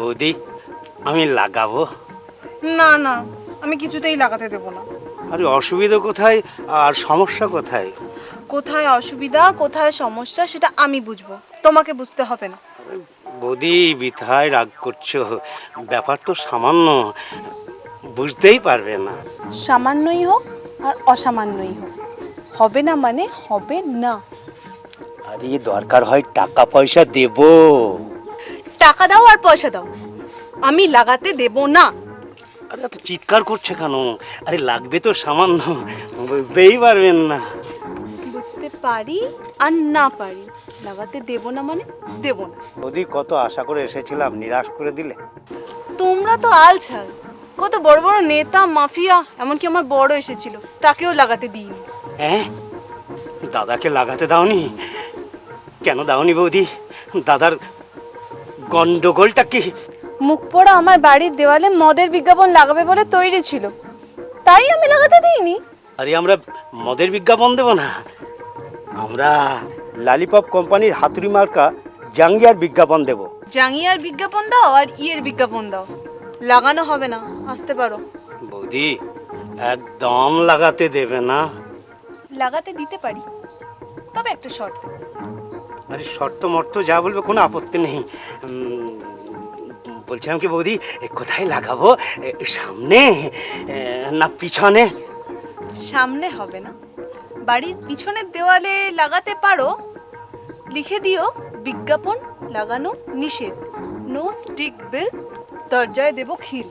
বৌদি আমি লাগাবো। না না, আমি কিছুতেই লাগাতে দেব না। আরে অসুবিধা কোথায় আর সমস্যা কোথায়? কোথায় অসুবিধা কোথায় সমস্যা সেটা আমি বুঝবো, তোমাকে বুঝতে হবে না। বৌদি বৃথায় রাগ করছো, ব্যাপার তো সামান্য, বুঝতেই পারবে না। সামান্যই হোক আর অসামান্যই হোক, হবে না মানে হবে না। আরে দরকার হয় টাকা পয়সা দেব। টাকা দাও আর পয়সা দাও, আমি লাগাতে দেব না। আরে এত চিৎকার করছে কেন? আরে লাগবে তো সামান্য, বুঝতেই পারবেন না। বুঝতে পারি আর না পারি, লাগাতে দেব না মানে দেব না। বৌদি কত আশা করে এসেছিলাম, নিরাশ করে দিলে। তোমরা তো আলছাল, কত বড় বড় নেতা মাফিয়া, এমনকি আমার বড় এসেছিল, তাকেও লাগাতে দিইনি। হ্যাঁ, দাদাকে লাগাতে দাওনি? কেন দাওনি বৌদি? দাদার গন্ডগোলটা কি? মুখ পোড়া আমার বাড়ির দেওয়ালে মদের বিজ্ঞাপন লাগাবে বলে তৈরি ছিল, তাই আমি লাগাতে দিইনি। আরে আমরা মদের বিজ্ঞাপন দেব না, আমরা লালিপপ কোম্পানির হাতুড়ি মার্কা জাঙ্গিয়ার বিজ্ঞাপন দেব। জাঙ্গিয়ার বিজ্ঞাপন দাও আর ইয়ের বিজ্ঞাপন দাও, লাগানো হবে না, আসতে পারো। বৌদি একদম লাগাতে দেবে না? লাগাতে দিতে পারি, তবে একটা শর্ত। আরে শর্ত মর্ত যা বলবে কোনো আপত্তি নেই। বলছিলাম কি বৌদি, কোথায় লাগাবো? সামনে না পিছনে? সামনে হবে না, বাড়ির পিছনের দেওয়ালে লাগাতে পারো, লিখে দিও বিজ্ঞাপন লাগানো নিষেধ, নো স্টিক বিল, দরজায় দেব খিল।